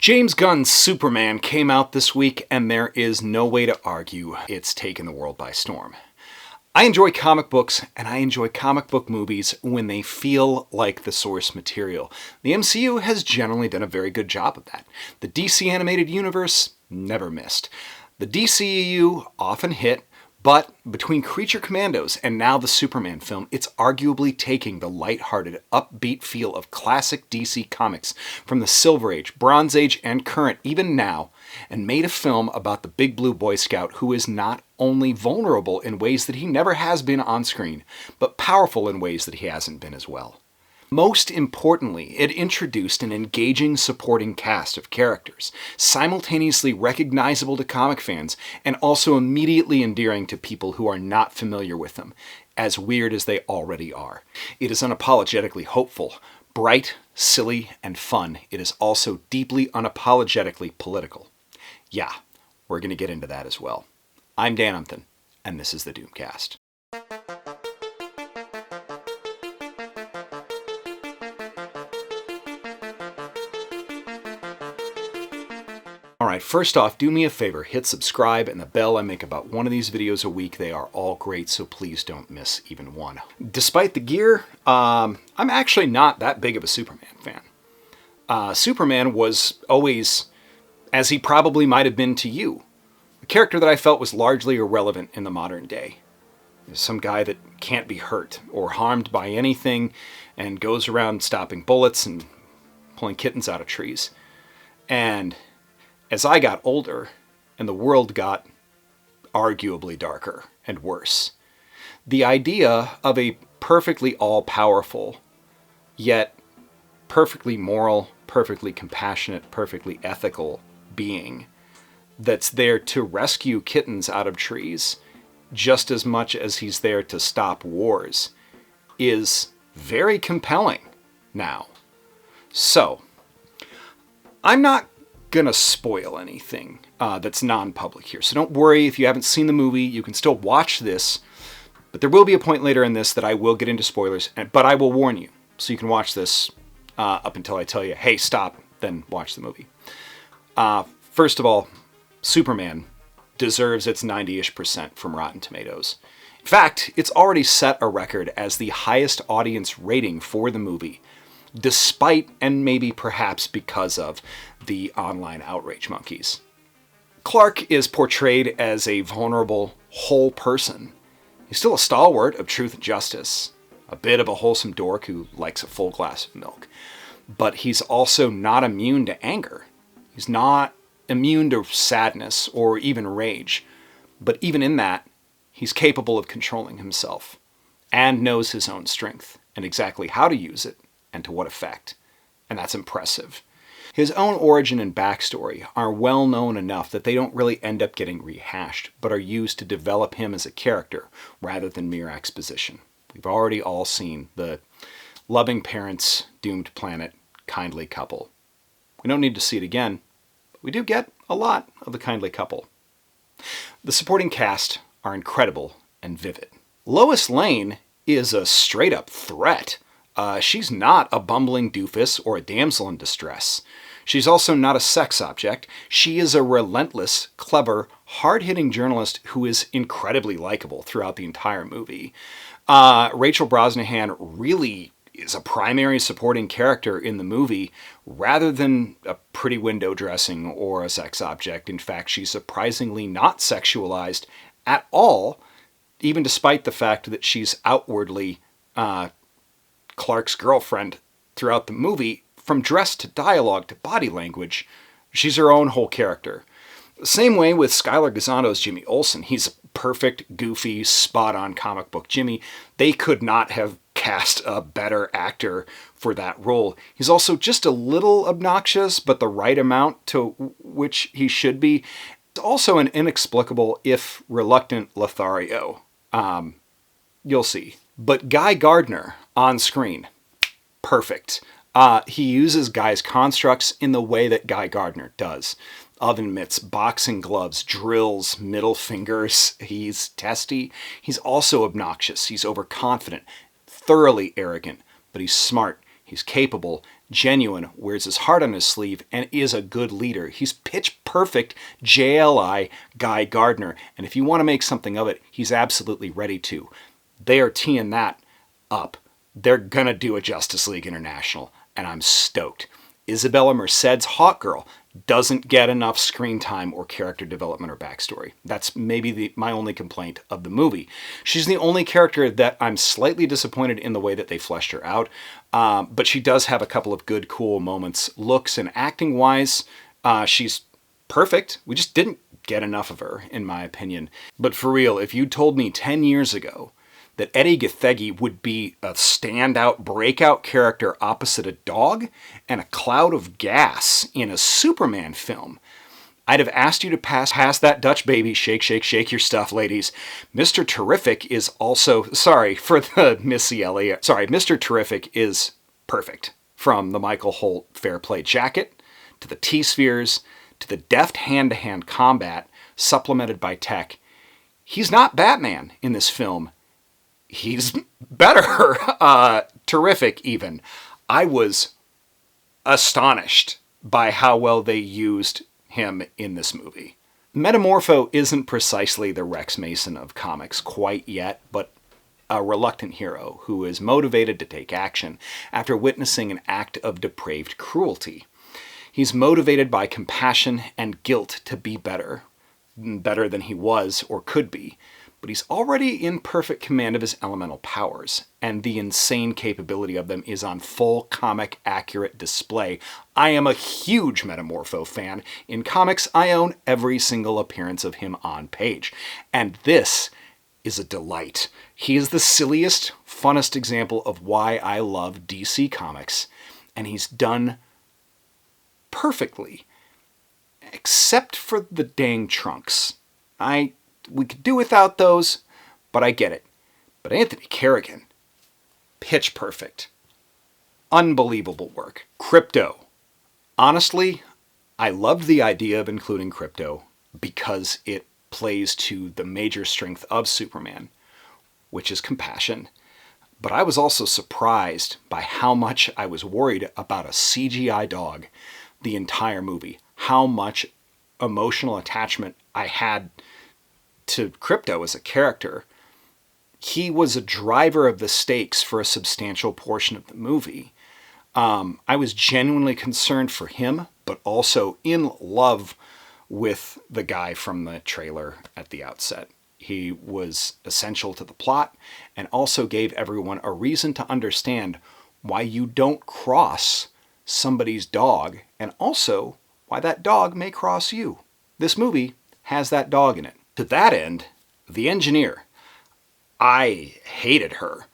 James Gunn's Superman came out this week, and there is no way to argue it's taken the world by storm. I enjoy comic books, and I enjoy comic book movies when they feel like the source material. The MCU has generally done a very good job of that. The DC animated universe never missed. The DCEU often hit, but between Creature Commandos and now the Superman film, it's arguably taking the lighthearted, upbeat feel of classic DC comics from the Silver Age, Bronze Age, and current, even now, and made a film about the Big Blue Boy Scout who is not only vulnerable in ways that he never has been on screen, but powerful in ways that he hasn't been as well. Most importantly, it introduced an engaging supporting cast of characters, simultaneously recognizable to comic fans and also immediately endearing to people who are not familiar with them, as weird as they already are. It is unapologetically hopeful, bright, silly, and fun. It is also deeply unapologetically political. Yeah, we're going to get into that as well. I'm Dan Umpton, and this is the Doomcast. Alright, first off, do me a favor, hit subscribe and the bell. I make about one of these videos a week. They are all great, so please don't miss even one. Despite the gear, I'm actually not that big of a Superman fan. Superman was always, as he probably might have been to you, a character that I felt was largely irrelevant in the modern day. Some guy that can't be hurt or harmed by anything and goes around stopping bullets and pulling kittens out of trees. And as I got older and the world got arguably darker and worse, the idea of a perfectly all-powerful, yet perfectly moral, perfectly compassionate, perfectly ethical being that's there to rescue kittens out of trees just as much as he's there to stop wars is very compelling now. So, I'm not gonna spoil anything that's non-public here, so don't worry if you haven't seen the movie. You can still watch this, but there will be a point later in this that I will get into spoilers, but I will warn you, so you can watch this up until I tell you, hey, stop, then watch the movie. First of all, Superman deserves its 90-ish% from Rotten Tomatoes. In fact, it's already set a record as the highest audience rating for the movie, despite, and maybe perhaps because of, the online outrage monkeys. Clark is portrayed as a vulnerable, whole person. He's still a stalwart of truth and justice, a bit of a wholesome dork who likes a full glass of milk. But he's also not immune to anger. He's not immune to sadness or even rage. But even in that, he's capable of controlling himself and knows his own strength and exactly how to use it and to what effect. And that's impressive. His own origin and backstory are well known enough that they don't really end up getting rehashed, but are used to develop him as a character rather than mere exposition. We've already all seen the loving parents, doomed planet, kindly couple. We don't need to see it again, but we do get a lot of the kindly couple. The supporting cast are incredible and vivid. Lois Lane is a straight-up threat. She's not a bumbling doofus or a damsel in distress. She's also not a sex object. She is a relentless, clever, hard-hitting journalist who is incredibly likable throughout the entire movie. Rachel Brosnahan really is a primary supporting character in the movie rather than a pretty window dressing or a sex object. In fact, she's surprisingly not sexualized at all, even despite the fact that she's outwardly Clark's girlfriend throughout the movie. From dress to dialogue to body language, she's her own whole character. Same way with Skylar Gizzando's Jimmy Olsen. He's a perfect, goofy, spot-on comic book Jimmy. They could not have cast a better actor for that role. He's also just a little obnoxious, but the right amount to which he should be. He's also an inexplicable, if reluctant, Lothario. You'll see. But Guy Gardner on screen, perfect. He uses Guy's constructs in the way that Guy Gardner does. Oven mitts, boxing gloves, drills, middle fingers. He's testy. He's also obnoxious. He's overconfident, thoroughly arrogant, but he's smart. He's capable, genuine, wears his heart on his sleeve, and is a good leader. He's pitch perfect JLI Guy Gardner, and if you want to make something of it, he's absolutely ready to. They are teeing that up. They're gonna do a Justice League International, and I'm stoked. Isabella Merced's Hawkgirl doesn't get enough screen time or character development or backstory. That's maybe my only complaint of the movie. She's the only character that I'm slightly disappointed in the way that they fleshed her out, but she does have a couple of good, cool moments. Looks and acting-wise, she's perfect. We just didn't get enough of her, in my opinion. But for real, if you told me 10 years ago that Eddie Gathegi would be a standout breakout character opposite a dog and a cloud of gas in a Superman film, I'd have asked you to pass that Dutch baby. Shake, shake, shake your stuff, ladies. Mr. Terrific is also, sorry for the Missy Elliott, sorry, Mr. Terrific is perfect. From the Michael Holt Fair Play jacket, to the T-spheres, to the deft hand-to-hand combat supplemented by tech. He's not Batman in this film. He's better. Terrific, even. I was astonished by how well they used him in this movie. Metamorpho isn't precisely the Rex Mason of comics quite yet, but a reluctant hero who is motivated to take action after witnessing an act of depraved cruelty. He's motivated by compassion and guilt to be better than he was or could be. But he's already in perfect command of his elemental powers, and the insane capability of them is on full comic accurate display. I am a huge Metamorpho fan. In comics, I own every single appearance of him on page, and this is a delight. He is the silliest, funnest example of why I love DC Comics, and he's done perfectly, except for the dang trunks. We could do without those, but I get it. But Anthony Kerrigan, pitch perfect. Unbelievable work. Krypto. Honestly, I loved the idea of including Krypto because it plays to the major strength of Superman, which is compassion. But I was also surprised by how much I was worried about a CGI dog the entire movie. How much emotional attachment I had to Krypto as a character. He was a driver of the stakes for a substantial portion of the movie. I was genuinely concerned for him, but also in love with the guy from the trailer at the outset. He was essential to the plot and also gave everyone a reason to understand why you don't cross somebody's dog, and also why that dog may cross you. This movie has that dog in it. To that end, the engineer, I hated her,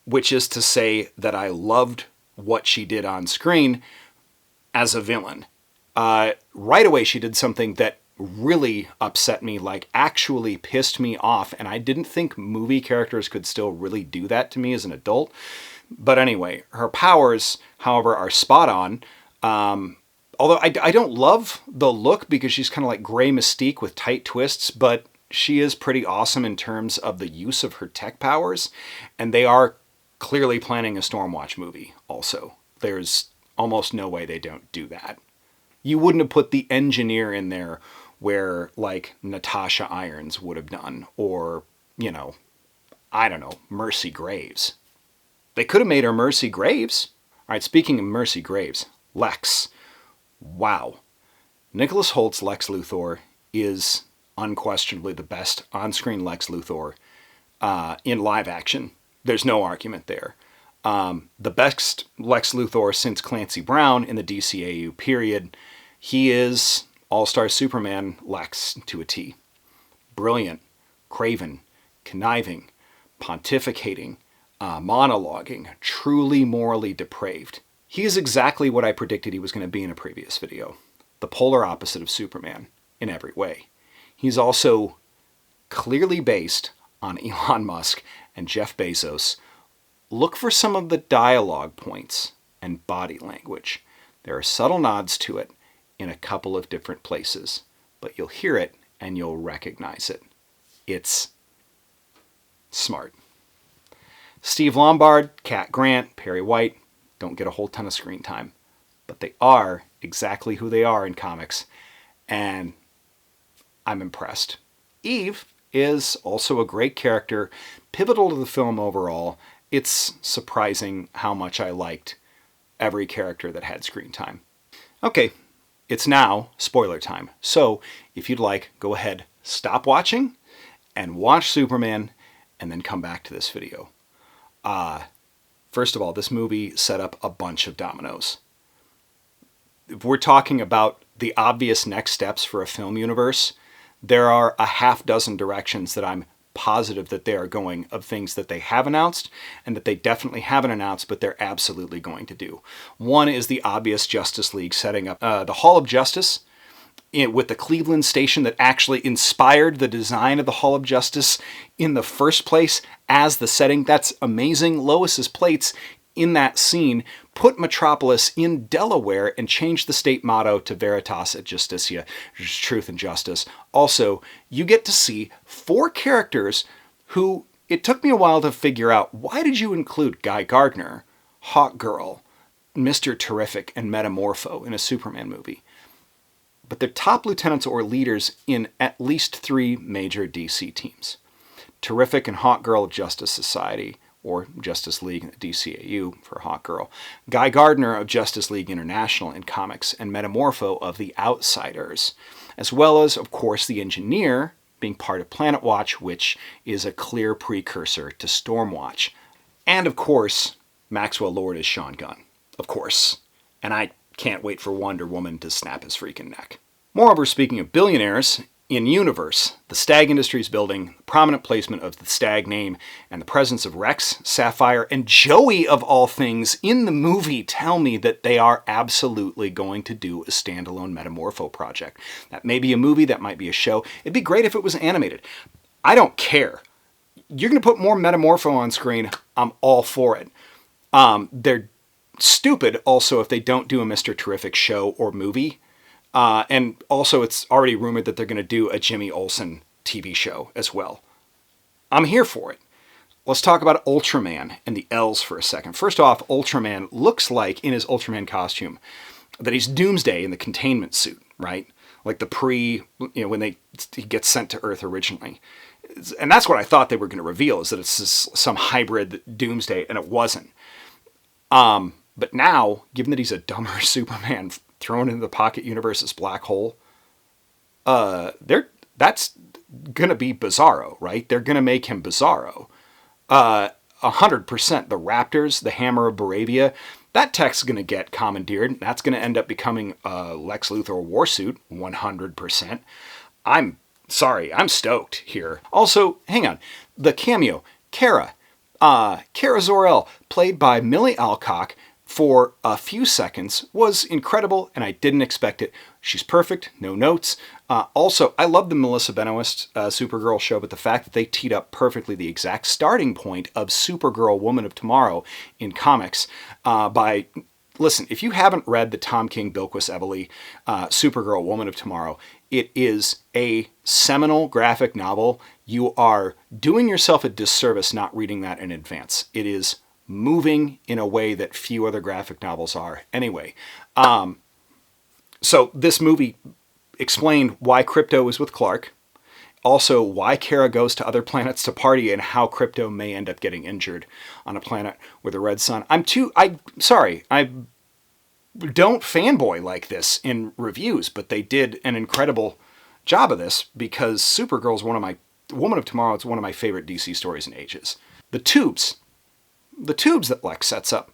which is to say that I loved what she did on screen as a villain. Right away, she did something that really upset me, like actually pissed me off, and I didn't think movie characters could still really do that to me as an adult. But anyway, her powers, however, are spot on. Although I don't love the look because she's kind of like Grey Mystique with tight twists, but she is pretty awesome in terms of the use of her tech powers, and they are clearly planning a Stormwatch movie also. There's almost no way they don't do that. You wouldn't have put the engineer in there where, like, Natasha Irons would have done, or, you know, I don't know, Mercy Graves. They could have made her Mercy Graves. All right, speaking of Mercy Graves, Lex. Wow. Nicholas Holt's Lex Luthor is unquestionably the best on-screen Lex Luthor in live action. There's no argument there. The best Lex Luthor since Clancy Brown in the DCAU period. He is All-Star Superman Lex to a T. Brilliant, craven, conniving, pontificating, monologuing, truly morally depraved. He is exactly what I predicted he was going to be in a previous video. The polar opposite of Superman in every way. He's also clearly based on Elon Musk and Jeff Bezos. Look for some of the dialogue points and body language. There are subtle nods to it in a couple of different places, but you'll hear it and you'll recognize it. It's smart. Steve Lombard, Cat Grant, Perry White, don't get a whole ton of screen time, but they are exactly who they are in comics, and I'm impressed. Eve is also a great character, pivotal to the film overall. It's surprising how much I liked every character that had screen time. Okay, it's now spoiler time. So if you'd like, go ahead, stop watching and watch Superman and then come back to this video. First of all, this movie set up a bunch of dominoes. If we're talking about the obvious next steps for a film universe, there are a half dozen directions that I'm positive that they are going, of things that they have announced and that they definitely haven't announced, but they're absolutely going to do. One is the obvious Justice League setting up the Hall of Justice with the Cleveland station that actually inspired the design of the Hall of Justice in the first place as the setting. That's amazing. Lois's plates in that scene put Metropolis in Delaware and changed the state motto to Veritas et Justitia, which is truth and justice. Also, you get to see 4 characters who it took me a while to figure out, why did you include Guy Gardner, Hawkgirl, Mr. Terrific, and Metamorpho in a Superman movie? But they're top lieutenants or leaders in at least 3 major DC teams. Terrific and Hawkgirl of Justice Society, or Justice League, DCAU for Hawkgirl. Guy Gardner of Justice League International in comics, and Metamorpho of The Outsiders. As well as, of course, the Engineer being part of Planet Watch, which is a clear precursor to Stormwatch. And, of course, Maxwell Lord is Sean Gunn. Of course. And I can't wait for Wonder Woman to snap his freaking neck. Moreover, speaking of billionaires, in universe, the Stag Industries building, the prominent placement of the Stag name, and the presence of Rex, Sapphire, and Joey of all things in the movie tell me that they are absolutely going to do a standalone Metamorpho project. That may be a movie, that might be a show. It'd be great if it was animated. I don't care. You're going to put more Metamorpho on screen, I'm all for it. They're stupid also if they don't do a Mr. Terrific show or movie. And also, it's already rumored that they're going to do a Jimmy Olsen TV show as well. I'm here for it. Let's talk about Ultraman and the L's for a second. First off, Ultraman looks like, in his Ultraman costume, that he's Doomsday in the containment suit, right? Like the when he gets sent to Earth originally. And that's what I thought they were going to reveal, is that it's some hybrid Doomsday, and it wasn't. But now, given that he's a dumber Superman thrown into the Pocket Universe's black hole, that's going to be Bizarro, right? They're going to make him Bizarro. 100%. The Raptors, the Hammer of Baravia, that tech's going to get commandeered. That's going to end up becoming Lex Luthor Warsuit, 100%. I'm sorry, I'm stoked here. Also, hang on, the cameo, Kara Zor-El, played by Millie Alcock, for a few seconds, was incredible, and I didn't expect it. She's perfect, no notes. Also, I love the Melissa Benoist Supergirl show, but the fact that they teed up perfectly the exact starting point of Supergirl Woman of Tomorrow in comics listen, if you haven't read the Tom King Bilquis Evely Supergirl Woman of Tomorrow, it is a seminal graphic novel. You are doing yourself a disservice not reading that in advance. It is moving in a way that few other graphic novels are. Anyway, so this movie explained why Krypto is with Clark, also why Kara goes to other planets to party, and how Krypto may end up getting injured on a planet with a red sun. I don't fanboy like this in reviews, but they did an incredible job of this, because Supergirl is Woman of Tomorrow is one of my favorite DC stories in ages. The tubes that Lex sets up,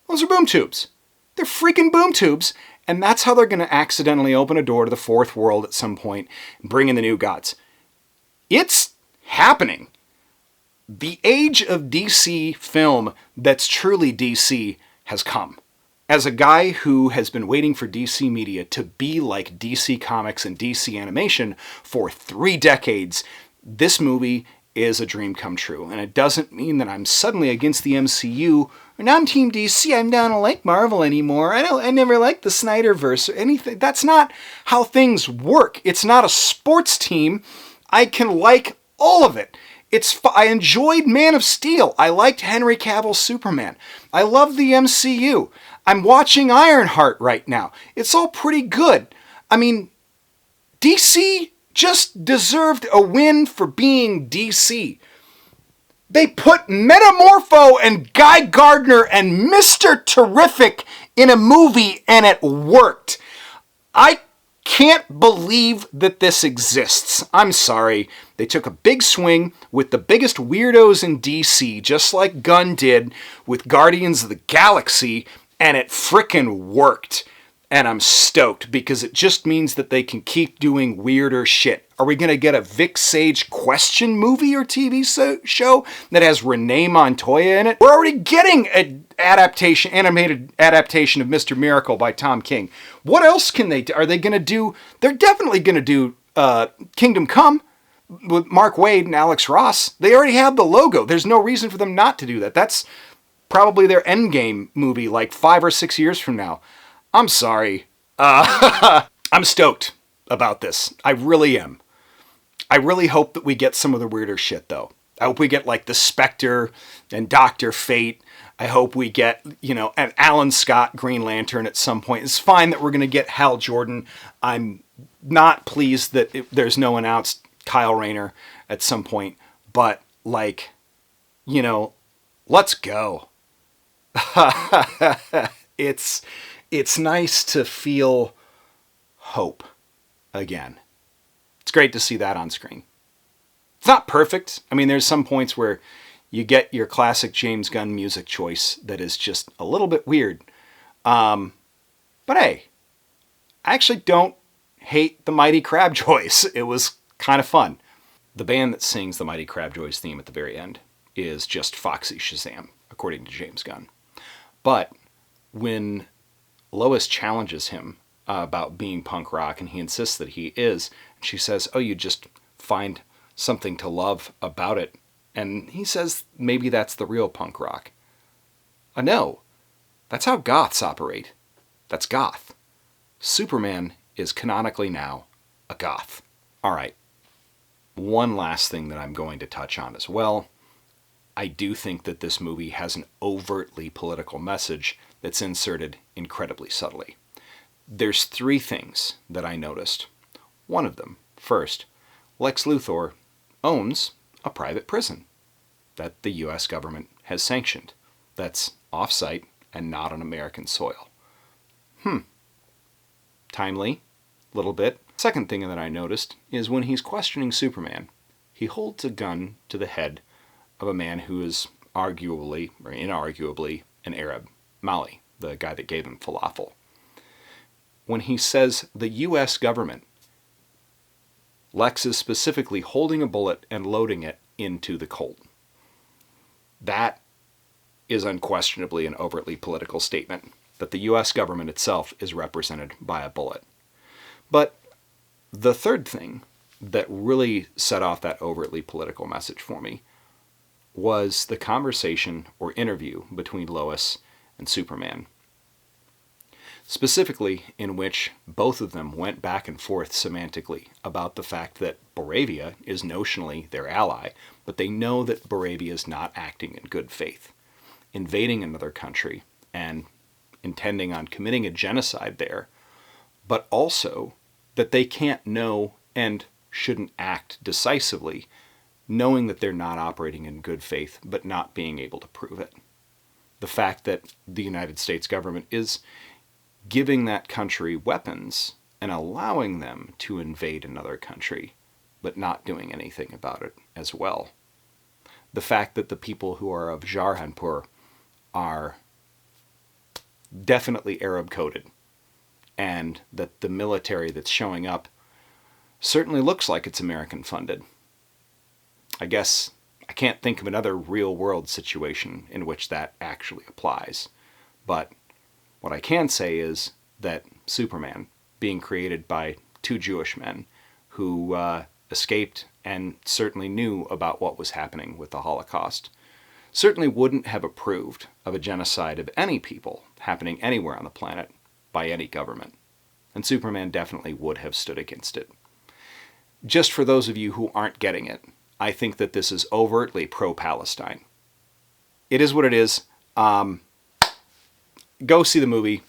those are boom tubes. They're freaking boom tubes, and that's how they're going to accidentally open a door to the fourth world at some point and bring in the new gods. It's happening. The age of DC film that's truly DC has come. As a guy who has been waiting for DC media to be like DC Comics and DC Animation for 3 decades, this movie is a dream come true. And it doesn't mean that I'm suddenly against the MCU, or now I'm Team DC, I don't like Marvel anymore, I never liked the Snyderverse or anything. That's not how things work. It's not a sports team. I can like all of it. I enjoyed Man of Steel. I liked Henry Cavill's Superman. I love the MCU. I'm watching Ironheart right now. It's all pretty good. I mean, DC just deserved a win for being DC. They put Metamorpho and Guy Gardner and Mr. Terrific in a movie and it worked. I can't believe that this exists. I'm sorry. They took a big swing with the biggest weirdos in DC, just like Gunn did with Guardians of the Galaxy, and it frickin' worked. And I'm stoked because it just means that they can keep doing weirder shit. Are we going to get a Vic Sage Question movie or TV show that has Renee Montoya in it? We're already getting an animated adaptation of Mr. Miracle by Tom King. What else can they do? Are they going to do? They're definitely going to do Kingdom Come with Mark Waid and Alex Ross. They already have the logo. There's no reason for them not to do that. That's probably their Endgame movie like 5 or 6 years from now. I'm sorry. I'm stoked about this. I really am. I really hope that we get some of the weirder shit, though. I hope we get, like, the Spectre and Dr. Fate. I hope we get, an Alan Scott Green Lantern at some point. It's fine that we're going to get Hal Jordan. I'm not pleased that there's no announced Kyle Rayner at some point. But, let's go. It's nice to feel hope again. It's great to see that on screen. It's not perfect. I mean, there's some points where you get your classic James Gunn music choice that is just a little bit weird. But hey, I actually don't hate the Mighty Crabjoys. It was kind of fun. The band that sings the Mighty Crabjoys theme at the very end is just Foxy Shazam, according to James Gunn. But when Lois challenges him about being punk rock, and he insists that he is, and she says, "Oh, you just find something to love about it." And he says, maybe that's the real punk rock. No, that's how goths operate. That's goth. Superman is canonically now a goth. All right, one last thing that I'm going to touch on as well. I do think that this movie has an overtly political message that's inserted incredibly subtly. There's 3 things that I noticed. One of them, first, Lex Luthor owns a private prison that the US government has sanctioned. That's off-site and not on American soil. Timely, little bit. Second thing that I noticed is when he's questioning Superman, he holds a gun to the head of a man who is arguably, or inarguably, an Arab, Mali, the guy that gave him falafel. When he says the US government, Lex is specifically holding a bullet and loading it into the Colt. That is unquestionably an overtly political statement, that the US government itself is represented by a bullet. But the third thing that really set off that overtly political message for me was the conversation or interview between Lois and Superman. Specifically, in which both of them went back and forth semantically about the fact that Boravia is notionally their ally, but they know that Boravia is not acting in good faith, invading another country and intending on committing a genocide there, but also that they can't know and shouldn't act decisively, knowing that they're not operating in good faith, but not being able to prove it. The fact that the United States government is giving that country weapons and allowing them to invade another country, but not doing anything about it as well. The fact that the people who are of Jarhanpur are definitely Arab-coded, and that the military that's showing up certainly looks like it's American-funded. I guess I can't think of another real-world situation in which that actually applies, but what I can say is that Superman, being created by 2 Jewish men who escaped and certainly knew about what was happening with the Holocaust, certainly wouldn't have approved of a genocide of any people happening anywhere on the planet by any government. And Superman definitely would have stood against it. Just for those of you who aren't getting it, I think that this is overtly pro-Palestine. It is what it is. Go see the movie.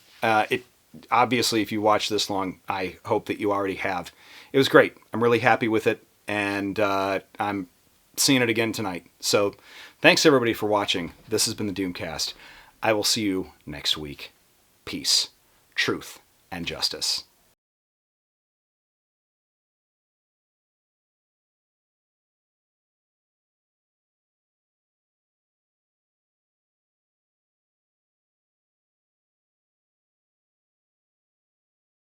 Obviously, if you watch this long, I hope that you already have. It was great. I'm really happy with it, and I'm seeing it again tonight. So thanks everybody for watching. This has been the Doomcast. I will see you next week. Peace, truth, and justice.